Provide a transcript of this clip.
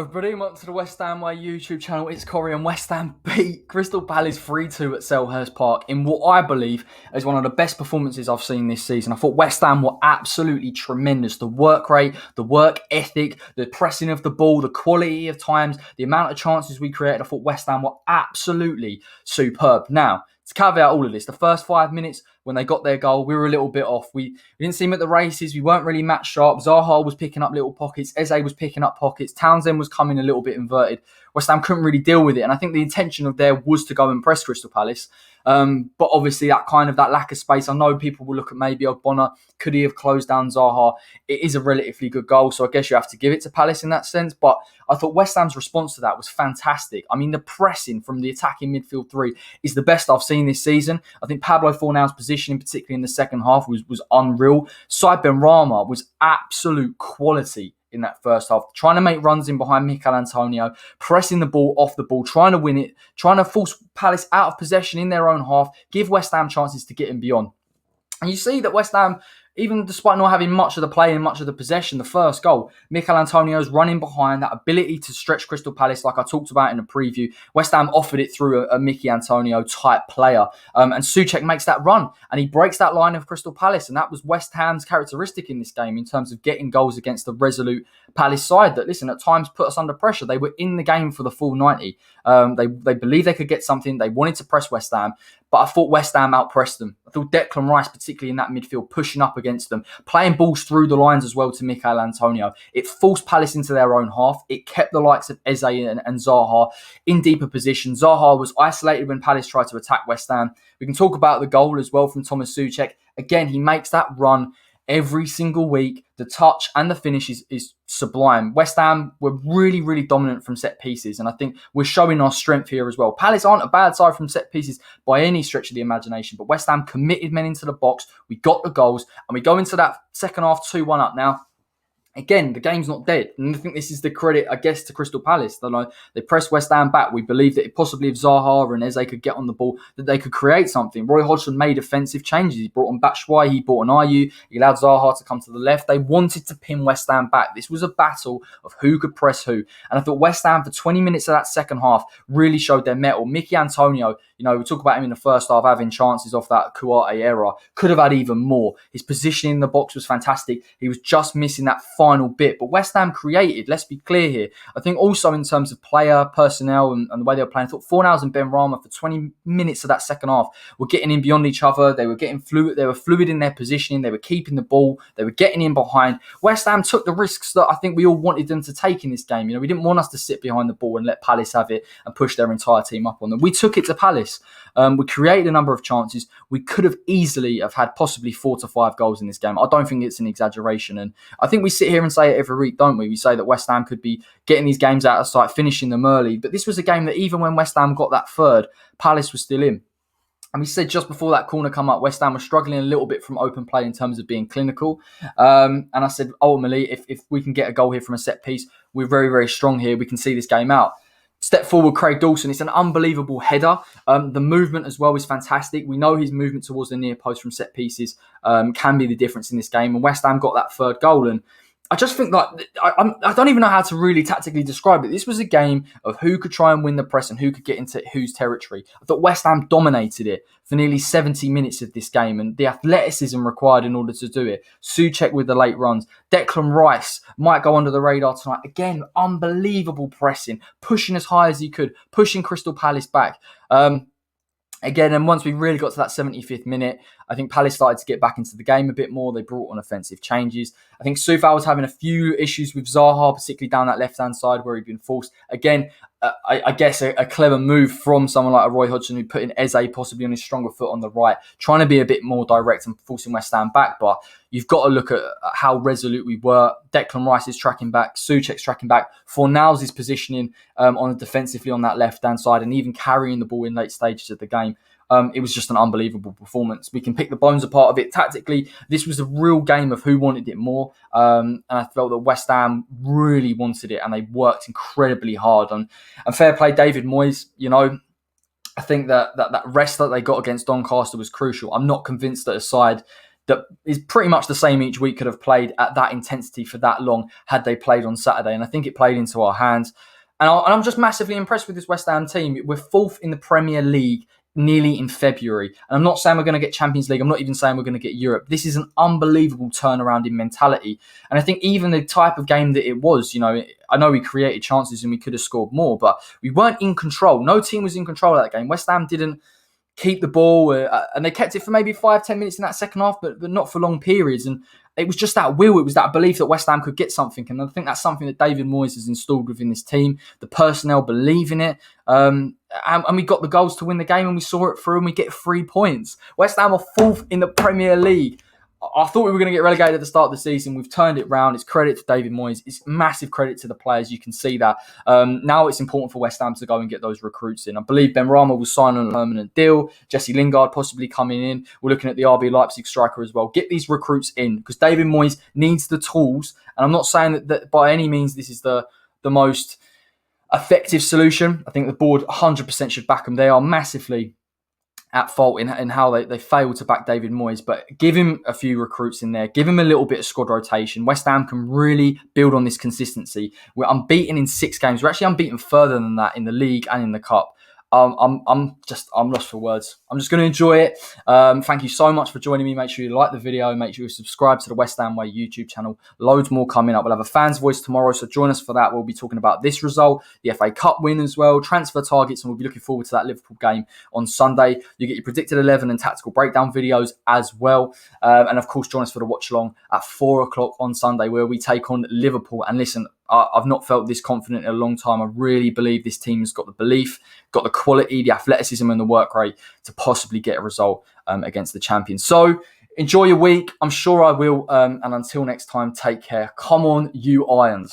Hello everybody, welcome to the West Ham Way YouTube channel. It's Corey, and West Ham beat Crystal Palace 3-2 at Selhurst Park in what I believe is one of the best performances I've seen this season. I thought West Ham were absolutely tremendous. The work rate, the work ethic, the pressing of the ball, the quality of times, the amount of chances we created, I thought West Ham were absolutely superb. Now, to caveat all of this, the first 5 minutes when they got their goal, we were a little bit off. We didn't seem at the races. We weren't really match sharp. Zaha was picking up little pockets. Eze was picking up pockets. Townsend was coming a little bit inverted. West Ham couldn't really deal with it. And I think the intention of there was to go and press Crystal Palace. But obviously that lack of space, I know people will look at maybe Ogbonna. Could he have closed down Zaha? It is a relatively good goal, so I guess you have to give it to Palace in that sense. But I thought West Ham's response to that was fantastic. I mean, the pressing from the attacking midfield three is the best I've seen this season. I think Pablo Fornal's positioning, particularly in the second half, was unreal. Said Benrahma was absolute quality in that first half, trying to make runs in behind Michail Antonio, pressing the ball off the ball, trying to win it, trying to force Palace out of possession in their own half, give West Ham chances to get in beyond. And you see that West Ham, even despite not having much of the play and much of the possession, the first goal, Michail Antonio's running behind, that ability to stretch Crystal Palace, like I talked about in the preview. West Ham offered it through a Michail Antonio type player. And Soucek makes that run and he breaks that line of Crystal Palace. And that was West Ham's characteristic in this game in terms of getting goals against the resolute Palace side that, listen, at times put us under pressure. They were in the game for the full 90. They believed they could get something. They wanted to press West Ham. But I thought West Ham outpressed them. I thought Declan Rice, particularly in that midfield, pushing up against them, playing balls through the lines as well to Michail Antonio. It forced Palace into their own half. It kept the likes of Eze and Zaha in deeper position. Zaha was isolated when Palace tried to attack West Ham. We can talk about the goal as well from Tomas Soucek. Again, he makes that run every single week. The touch and the finish is sublime. West Ham were really, really dominant from set pieces, and I think we're showing our strength here as well. Palace aren't a bad side from set pieces by any stretch of the imagination, but West Ham committed men into the box. We got the goals, and we go into that second half 2-1 up now. Again, the game's not dead. And I think this is the credit, I guess, to Crystal Palace. They pressed West Ham back. We believed that possibly if Zaha and Eze could get on the ball, that they could create something. Roy Hodgson made offensive changes. He brought on Batshuayi, he brought on Ayew, he allowed Zaha to come to the left. They wanted to pin West Ham back. This was a battle of who could press who. And I thought West Ham, for 20 minutes of that second half, really showed their mettle. Michail Antonio, we talk about him in the first half having chances off that Kuate era. Could have had even more. His positioning in the box was fantastic. He was just missing that final bit. But West Ham created, let's be clear here. I think also in terms of player, personnel, and the way they were playing, I thought Fornals and Benrahma for 20 minutes of that second half were getting in beyond each other. They were getting fluid. They were fluid in their positioning. They were keeping the ball. They were getting in behind. West Ham took the risks that I think we all wanted them to take in this game. We didn't want us to sit behind the ball and let Palace have it and push their entire team up on them. We took it to Palace. We created a number of chances. We could have easily have had possibly 4 to 5 goals in this game. I don't think it's an exaggeration. And I think we sit here and say it every week, don't we? We say that West Ham could be getting these games out of sight, finishing them early. But this was a game that even when West Ham got that third, Palace was still in. And we said just before that corner come up, West Ham was struggling a little bit from open play in terms of being clinical. And I said, ultimately, if we can get a goal here from a set piece, we're very, very strong here. We can see this game out. Step forward, Craig Dawson. It's an unbelievable header. The movement as well is fantastic. We know his movement towards the near post from set pieces can be the difference in this game. And West Ham got that third goal. And I just think I don't even know how to really tactically describe it. This was a game of who could try and win the press and who could get into whose territory. I thought West Ham dominated it for nearly 70 minutes of this game, and the athleticism required in order to do it. Soucek with the late runs. Declan Rice might go under the radar tonight. Again, unbelievable pressing, pushing as high as he could, pushing Crystal Palace back. Again, and once we really got to that 75th minute, I think Palace started to get back into the game a bit more. They brought on offensive changes. I think Soufal was having a few issues with Zaha, particularly down that left-hand side where he'd been forced. Again, I guess a clever move from someone like a Roy Hodgson who put in Eze possibly on his stronger foot on the right, trying to be a bit more direct and forcing West Ham back. But you've got to look at how resolute we were. Declan Rice is tracking back. Soucek's tracking back. Fornals is positioning on defensively on that left-hand side and even carrying the ball in late stages of the game. It was just an unbelievable performance. We can pick the bones apart of it. Tactically, this was a real game of who wanted it more. And I felt that West Ham really wanted it and they worked incredibly hard. And fair play, David Moyes, I think that rest that they got against Doncaster was crucial. I'm not convinced that a side that is pretty much the same each week, could have played at that intensity for that long had they played on Saturday. And I think it played into our hands. And I'm just massively impressed with this West Ham team. We're 4th in the Premier League nearly in February. And I'm not saying we're going to get Champions League. I'm not even saying we're going to get Europe. This is an unbelievable turnaround in mentality. And I think even the type of game that it was, I know we created chances and we could have scored more, but we weren't in control. No team was in control of that game. West Ham didn't keep the ball, and they kept it for maybe 5-10 minutes in that second half, but not for long periods. And it was just that will, it was that belief that West Ham could get something. And I think that's something that David Moyes has installed within this team. The personnel believe in it. And we got the goals to win the game, and we saw it through, and we get 3 points. West Ham are 4th in the Premier League. I thought we were going to get relegated at the start of the season. We've turned it round. It's credit to David Moyes. It's massive credit to the players. You can see that. Now it's important for West Ham to go and get those recruits in. I believe Ben Rama will sign on a permanent deal. Jesse Lingard possibly coming in. We're looking at the RB Leipzig striker as well. Get these recruits in, because David Moyes needs the tools. And I'm not saying that by any means this is the most effective solution. I think the board 100% should back them. They are massively at fault in how they failed to back David Moyes, but give him a few recruits in there, give him a little bit of squad rotation. West Ham can really build on this consistency. We're unbeaten in 6 games. We're actually unbeaten further than that in the league and in the cup. I'm lost for words. I'm just going to enjoy it. Thank you so much for joining me. Make sure you like the video. Make sure you subscribe to the West Ham Way YouTube channel. Loads more coming up. We'll have a fans voice tomorrow, so join us for that. We'll be talking about this result, the FA Cup win as well, transfer targets, and we'll be looking forward to that Liverpool game on Sunday. You get your predicted 11 and tactical breakdown videos as well. And of course, join us for the watch along at 4 o'clock on Sunday, where we take on Liverpool. And listen, I've not felt this confident in a long time. I really believe this team has got the belief, got the quality, the athleticism and the work rate to possibly get a result against the champions. So enjoy your week. I'm sure I will. And until next time, take care. Come on, you Irons.